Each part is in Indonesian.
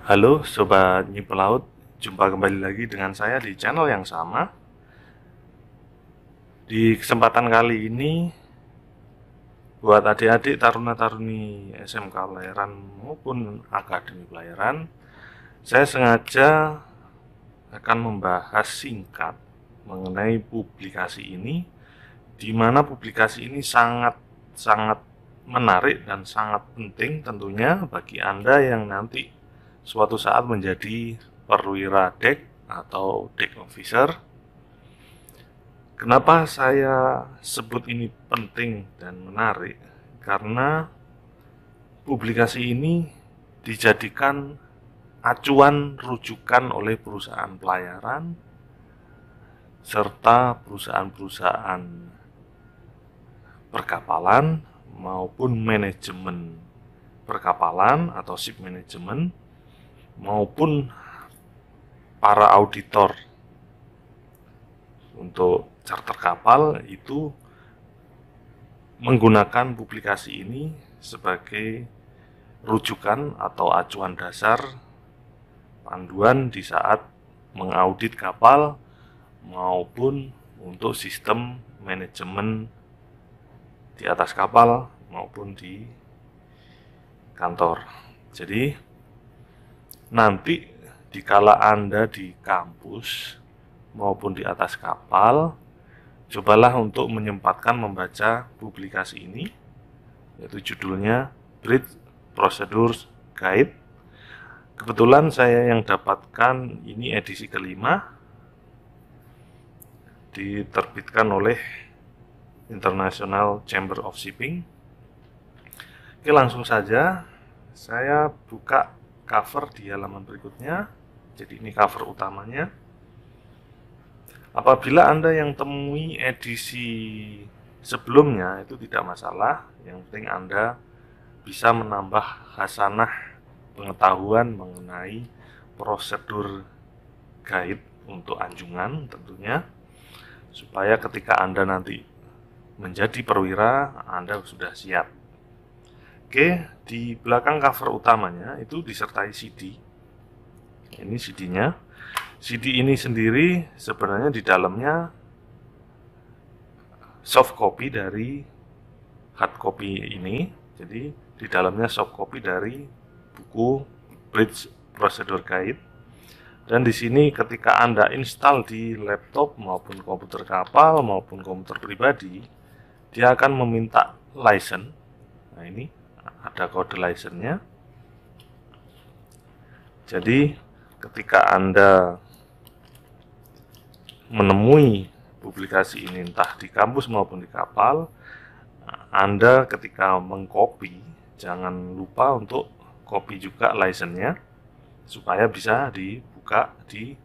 Halo Sobat Nyi Pelaut, jumpa kembali lagi dengan saya di channel yang sama. Di kesempatan kali ini, buat adik-adik taruna-taruni SMK Pelayaran maupun Akademi Pelayaran, saya sengaja akan membahas singkat mengenai publikasi ini, di mana publikasi ini sangat menarik dan sangat penting tentunya bagi Anda yang nanti suatu saat menjadi perwira dek atau dek officer. Kenapa saya sebut ini penting dan menarik? Karena publikasi ini dijadikan acuan rujukan oleh perusahaan pelayaran serta perusahaan-perusahaan perkapalan maupun manajemen perkapalan atau ship management maupun para auditor untuk charter kapal itu menggunakan publikasi ini sebagai rujukan atau acuan dasar panduan di saat mengaudit kapal maupun untuk sistem manajemen di atas kapal maupun di kantor. Jadi nanti dikala Anda di kampus maupun di atas kapal, cobalah untuk menyempatkan membaca publikasi ini, yaitu judulnya Bridge Procedures Guide. Kebetulan saya yang dapatkan ini edisi kelima, diterbitkan oleh International Chamber of Shipping. Oke, langsung saja saya buka cover di halaman berikutnya. Jadi ini cover utamanya. Apabila Anda yang temui edisi sebelumnya itu tidak masalah, yang penting Anda bisa menambah khasanah pengetahuan mengenai prosedur guide untuk anjungan tentunya, supaya ketika Anda nanti menjadi perwira, Anda sudah siap. Oke, di belakang cover utamanya itu disertai CD. Ini CD-nya. CD ini sendiri sebenarnya di dalamnya soft copy dari hard copy ini. Jadi di dalamnya soft copy dari buku Bridge Procedure Guide. Dan di sini ketika Anda install di laptop maupun komputer kapal maupun komputer pribadi, dia akan meminta license. Nah, ini ada kode license-nya. Jadi ketika Anda menemui publikasi ini entah di kampus maupun di kapal, Anda ketika mengcopy jangan lupa untuk copy juga license-nya supaya bisa dibuka di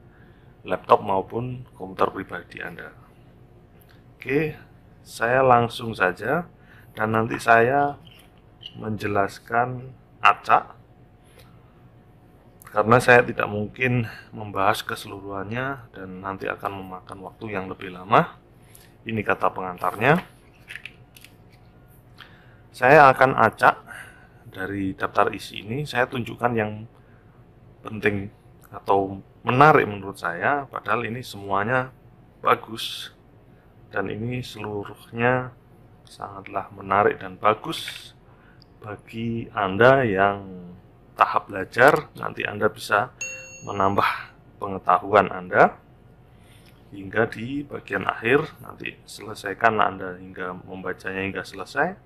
laptop maupun komputer pribadi Anda. Oke, saya langsung saja dan nanti saya menjelaskan acak karena saya tidak mungkin membahas keseluruhannya dan nanti akan memakan waktu yang lebih lama. Ini kata pengantarnya. Saya akan acak dari daftar isi ini, saya tunjukkan yang penting atau menarik menurut saya, padahal ini semuanya bagus dan ini seluruhnya sangatlah menarik dan bagus bagi Anda yang tahap belajar. Nanti Anda bisa menambah pengetahuan Anda hingga di bagian akhir. Nanti selesaikan Anda hingga membacanya hingga selesai.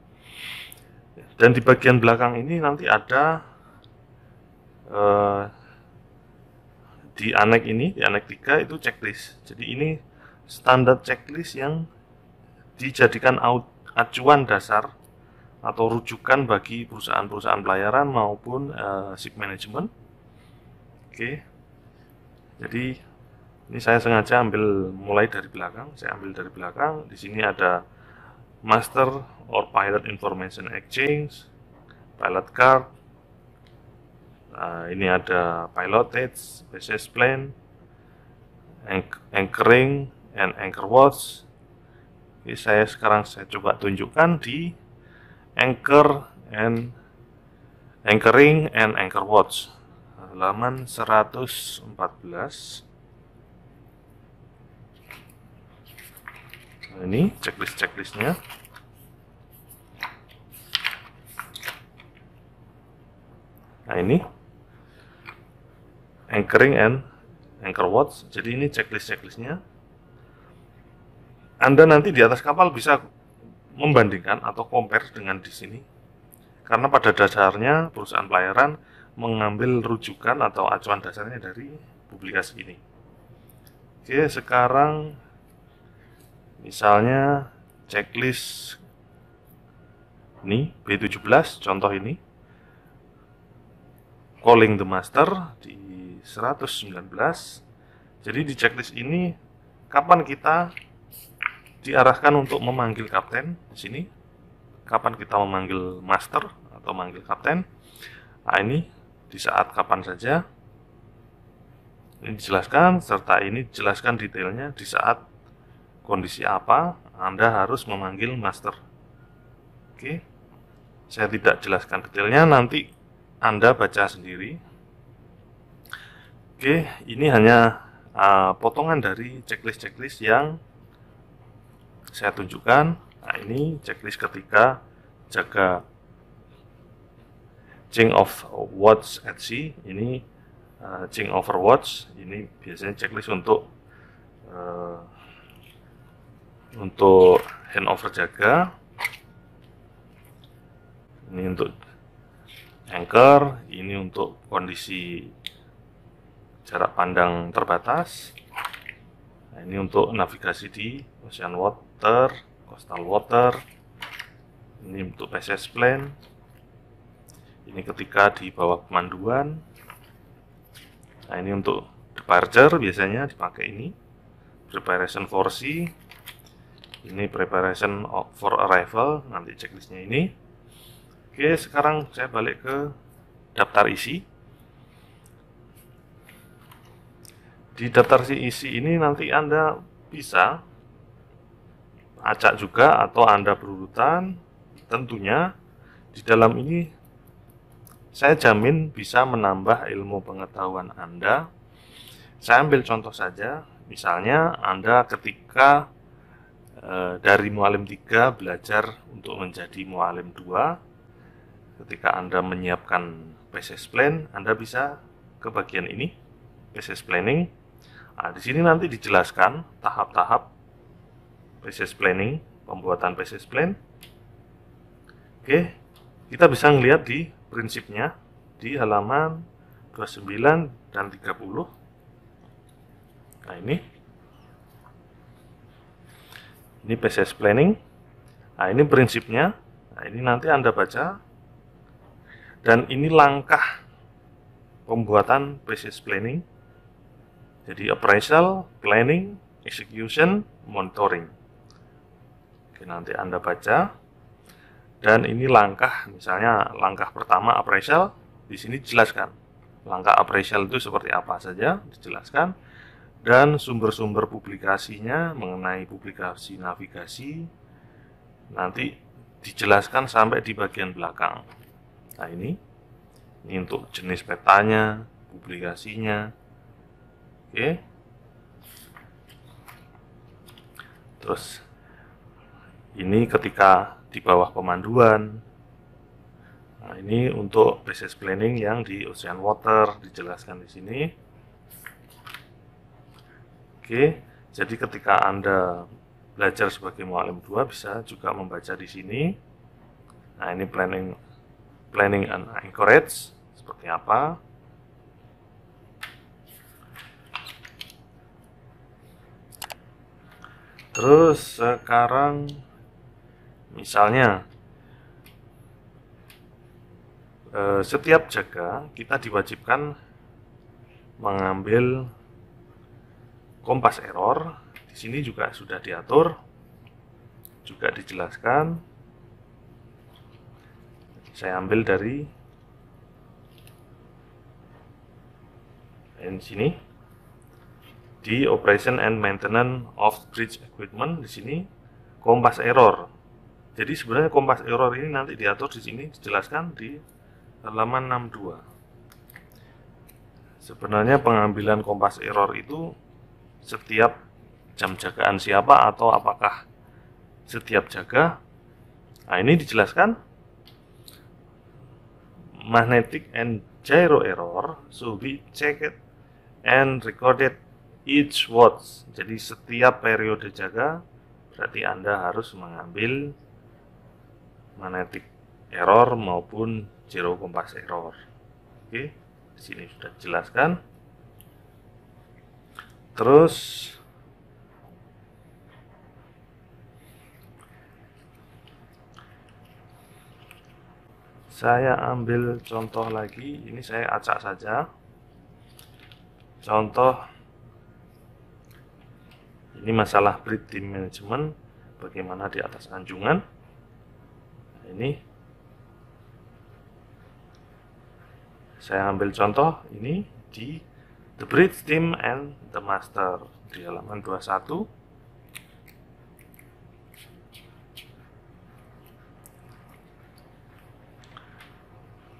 Dan di bagian belakang ini nanti ada di aneks ini, di aneks 3 itu checklist. Jadi ini standar checklist yang dijadikan acuan dasar atau rujukan bagi perusahaan-perusahaan pelayaran maupun ship management. Oke. Jadi ini saya sengaja ambil mulai dari belakang. Saya ambil dari belakang. Di sini ada Master or Pilot Information Exchange, Pilot Card. Ini ada Pilotage, Business Plan, Anchoring, and Anchor Watch. Oke, saya coba tunjukkan di Anchoring and Anchor Watch. halaman 114. Nah, ini checklistnya. Nah, ini anchoring and anchor watch. Jadi ini checklistnya. Anda nanti di atas kapal bisa membandingkan atau compare dengan di sini. Karena pada dasarnya perusahaan pelayaran mengambil rujukan atau acuan dasarnya dari publikasi ini. Oke, sekarang misalnya checklist ini B17, contoh ini calling the master di 119. Jadi di checklist ini kapan kita diarahkan untuk memanggil kapten di sini, kapan kita memanggil master atau manggil kapten. Nah, ini di saat kapan saja ini dijelaskan, serta ini dijelaskan detailnya di saat kondisi apa Anda harus memanggil master. Oke, saya tidak jelaskan detailnya, nanti Anda baca sendiri. Oke, ini hanya potongan dari checklist yang saya tunjukkan. Nah, ini checklist ketika jaga change of watch at sea. Ini change over watch. Ini biasanya checklist untuk handover jaga. Ini untuk anchor. Ini untuk kondisi jarak pandang terbatas. Nah, ini untuk navigasi di ocean water, coastal water. Ini untuk passage plan. Ini ketika di bawah pemanduan. Nah, ini untuk departure biasanya dipakai ini. Preparation for sea. Ini preparation for arrival, nanti checklistnya ini. Oke, sekarang saya balik ke daftar isi. Di daftar isi ini nanti Anda bisa acak juga atau Anda berurutan. Tentunya di dalam ini saya jamin bisa menambah ilmu pengetahuan Anda. Saya ambil contoh saja, misalnya Anda ketika dari Mualim 3 belajar untuk menjadi Mualim 2. Ketika Anda menyiapkan passage plan, Anda bisa ke bagian ini, passage planning. Nah, di sini nanti dijelaskan tahap-tahap passage planning, pembuatan passage plan. Oke, kita bisa melihat di prinsipnya di halaman 29 dan 30. Nah, ini passage planning. Nah, ini prinsipnya. Nah, ini nanti Anda baca. Dan ini langkah pembuatan passage planning. Jadi appraisal, planning, execution, monitoring. Oke, nanti Anda baca. Dan ini langkah, misalnya langkah pertama appraisal, di sini dijelaskan. Langkah appraisal itu seperti apa saja, dijelaskan. Dan sumber-sumber publikasinya mengenai publikasi navigasi nanti dijelaskan sampai di bagian belakang. Nah, ini untuk jenis petanya, publikasinya. Oke. Terus ini ketika di bawah pemanduan. Nah, ini untuk passage planning yang di ocean water dijelaskan di sini. Oke, jadi ketika Anda belajar sebagai Mualim 2 bisa juga membaca di sini. Nah, ini planning and anchorage seperti apa. Terus sekarang misalnya setiap jaga kita diwajibkan mengambil kompas error. Di sini juga sudah diatur, juga dijelaskan. Saya ambil dari sini di operation and maintenance of bridge equipment. Di sini kompas error. Jadi sebenarnya kompas error ini nanti diatur di sini, dijelaskan di halaman 62. Sebenarnya pengambilan kompas error itu setiap jam jagaan siapa atau apakah setiap jaga. Nah, ini dijelaskan magnetic and gyro error should be checked and recorded each watch. Jadi setiap periode jaga berarti Anda harus mengambil magnetic error maupun gyro kompas error. Oke, di sini sudah dijelaskan. Terus saya ambil contoh lagi, ini saya acak saja. Contoh ini masalah breathing management, bagaimana di atas anjungan. Nah, ini saya ambil contoh ini di The Bridge Team and the Master di halaman 21.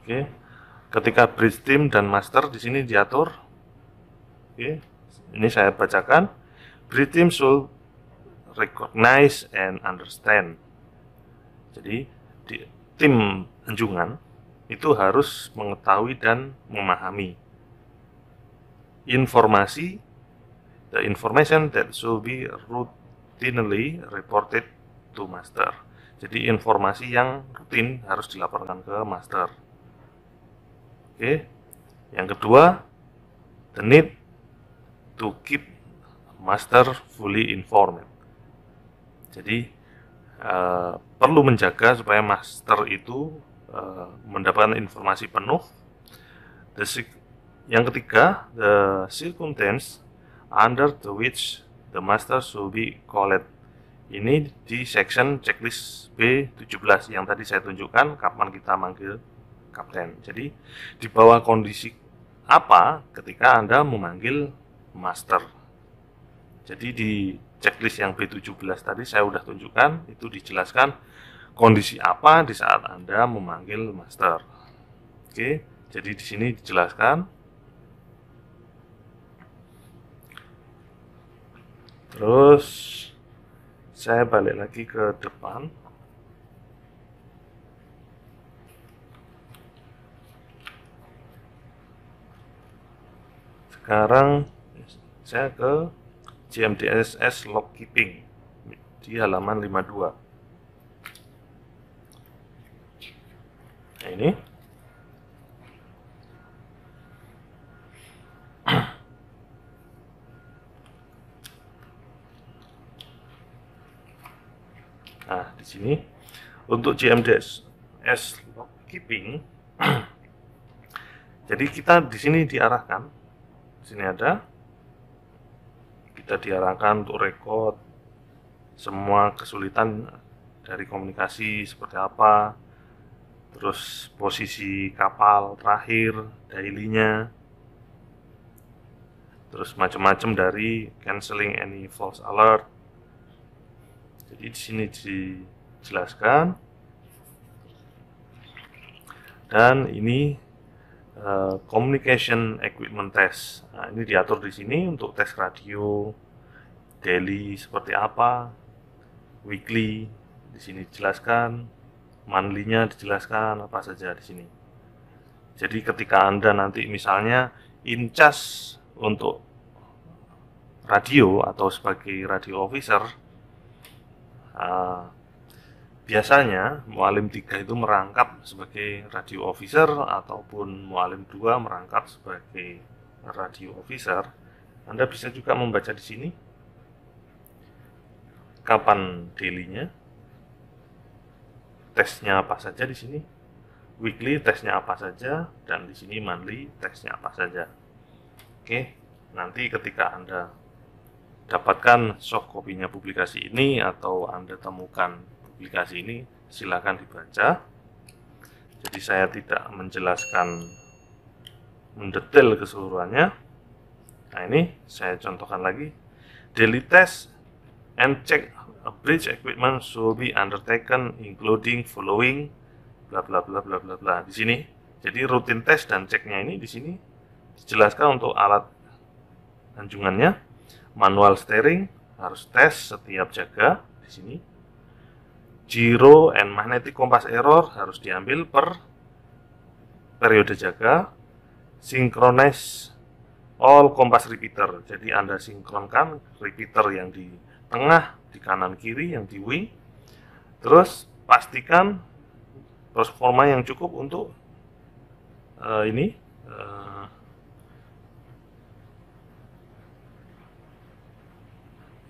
Oke, ketika Bridge Team dan Master di sini diatur. Oke, ini saya bacakan. Bridge Team should recognize and understand. Jadi di tim anjungan itu harus mengetahui dan memahami informasi, the information that should be routinely reported to master. Jadi informasi yang rutin harus dilaporkan ke master. Oke, yang kedua, the need to keep master fully informed. Jadi perlu menjaga supaya master itu mendapatkan informasi penuh. Yang ketiga, the circumstance under the which the master should be called. Ini di section checklist B17 yang tadi saya tunjukkan kapan kita manggil kapten. Jadi di bawah kondisi apa ketika Anda memanggil master. Jadi di checklist yang B17 tadi saya sudah tunjukkan, itu dijelaskan kondisi apa di saat Anda memanggil master. Oke, jadi di sini dijelaskan. Terus saya balik lagi ke depan. Sekarang saya ke GMDSS log keeping di halaman 52. Nah, ini nah, di sini untuk GMDSS log keeping jadi kita di sini diarahkan, di sini ada, kita diarahkan untuk record semua kesulitan dari komunikasi seperti apa, terus posisi kapal terakhir, daily-nya, terus macam-macam dari canceling any false alert. Jadi di sini dijelaskan, dan ini communication equipment test. Nah, ini diatur di sini untuk tes radio, daily seperti apa, weekly di sini dijelaskan, monthly-nya dijelaskan apa saja di sini. Jadi ketika Anda nanti misalnya in charge untuk radio atau sebagai radio officer, biasanya Mualim 3 itu merangkap sebagai radio officer ataupun Mualim 2 merangkap sebagai radio officer. Anda bisa juga membaca di sini kapan daily-nya, tesnya apa saja di sini, weekly tesnya apa saja, dan di sini monthly tesnya apa saja. Oke, nanti ketika Anda dapatkan soft copy-nya publikasi ini atau Anda temukan publikasi ini, silakan dibaca. Jadi saya tidak menjelaskan mendetail keseluruhannya. Nah, ini saya contohkan lagi. Daily test and check a bridge equipment should be undertaken including following bla bla bla bla bla bla di sini. Jadi rutin test dan ceknya ini di sini dijelaskan untuk alat anjungannya. Manual steering harus tes setiap jaga di sini. Gyro and magnetic compass error harus diambil per periode jaga. Synchronize all compass repeater, jadi Anda sinkronkan repeater yang di tengah, di kanan kiri, yang di wing. Terus pastikan performa yang cukup untuk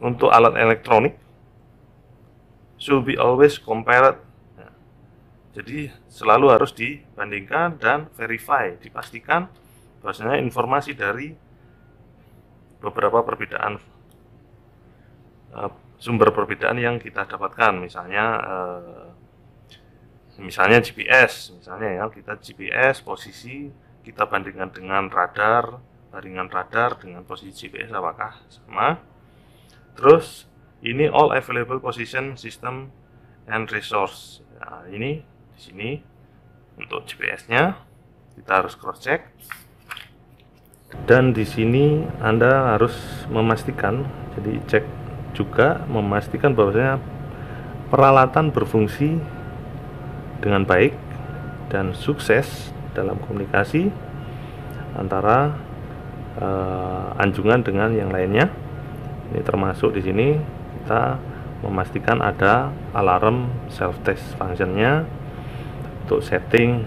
untuk alat elektronik should be always compared. Nah, jadi selalu harus dibandingkan dan verify, dipastikan bahwasanya informasi dari beberapa perbedaan sumber perbedaan yang kita dapatkan, misalnya GPS, misalnya ya, kita GPS posisi kita bandingkan dengan radar, dengan posisi GPS apakah sama. Terus ini all available position system and resource. Nah, ini di sini untuk GPS-nya kita harus cross check. Dan di sini Anda harus memastikan, jadi cek juga memastikan bahwasanya peralatan berfungsi dengan baik dan sukses dalam komunikasi antara anjungan dengan yang lainnya. Ini termasuk di sini kita memastikan ada alarm self test functionnya untuk setting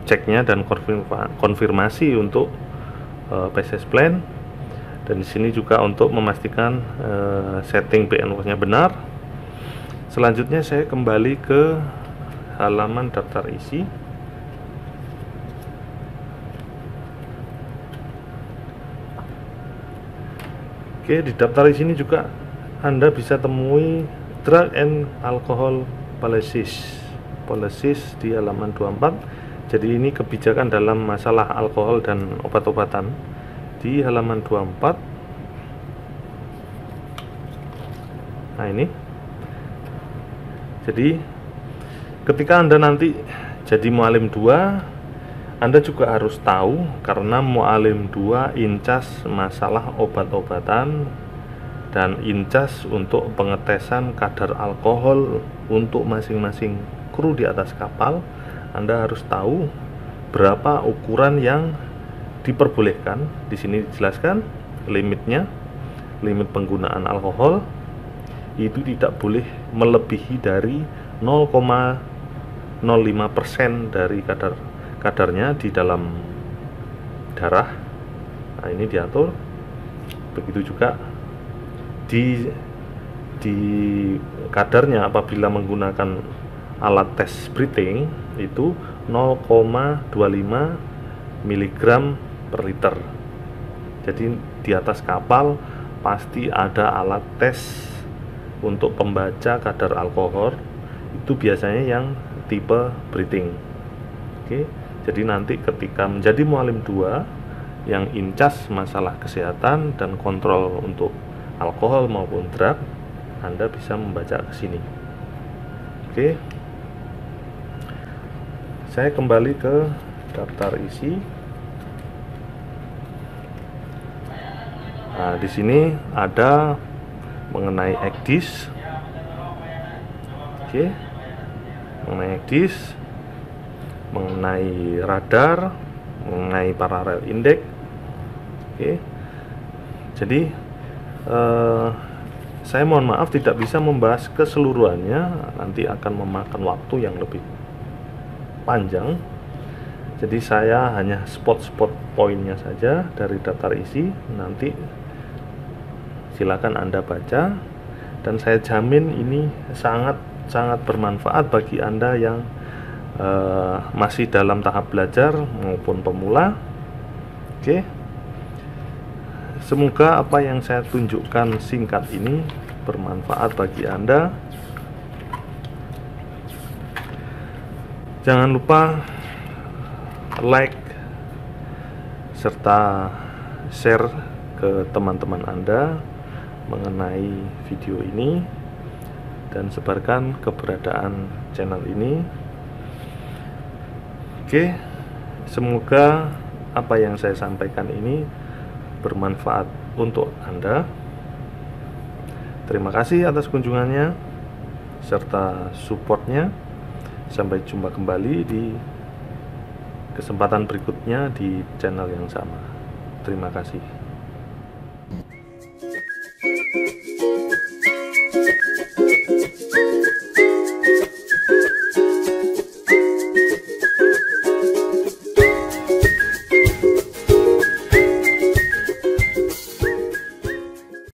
ceknya dan konfirmasi untuk PCS plan. Dan di sini juga untuk memastikan setting BNOS-nya benar. Selanjutnya saya kembali ke halaman daftar isi. Oke, di daftar isi ini juga Anda bisa temui drug and alcohol policies di halaman 24. Jadi ini kebijakan dalam masalah alkohol dan obat-obatan di halaman 24. Nah, ini. Jadi ketika Anda nanti jadi mualim 2, Anda juga harus tahu, karena mualim 2 incas masalah obat-obatan dan incas untuk pengetesan kadar alkohol untuk masing-masing kru di atas kapal. Anda harus tahu berapa ukuran yang diperbolehkan. Di sini dijelaskan limitnya, limit penggunaan alkohol itu tidak boleh melebihi dari 0,05% dari kadarnya di dalam darah. Nah, ini diatur. Begitu juga di kadarnya apabila menggunakan alat tes breathing itu 0,25 mg per liter. Jadi di atas kapal pasti ada alat tes untuk pembaca kadar alkohol, itu biasanya yang tipe breathing. Oke. Jadi nanti ketika menjadi mualim 2 yang incas masalah kesehatan dan kontrol untuk alkohol maupun drug, Anda bisa membaca ke sini. Oke. Saya kembali ke daftar isi. Nah, di sini ada mengenai ECDIS. Oke. Mengenai ECDIS, mengenai radar, mengenai parallel index. Oke. Jadi saya mohon maaf tidak bisa membahas keseluruhannya, nanti akan memakan waktu yang lebih panjang. Jadi saya hanya spot-spot poinnya saja dari daftar isi. Nanti silakan Anda baca, dan saya jamin ini sangat bermanfaat bagi Anda yang masih dalam tahap belajar maupun pemula. Oke. Semoga apa yang saya tunjukkan singkat ini bermanfaat bagi Anda. Jangan lupa like serta share ke teman-teman Anda mengenai video ini, dan sebarkan keberadaan channel ini. Oke, semoga apa yang saya sampaikan ini bermanfaat untuk Anda. Terima kasih atas kunjungannya serta supportnya. Sampai jumpa kembali di kesempatan berikutnya di channel yang sama. Terima kasih.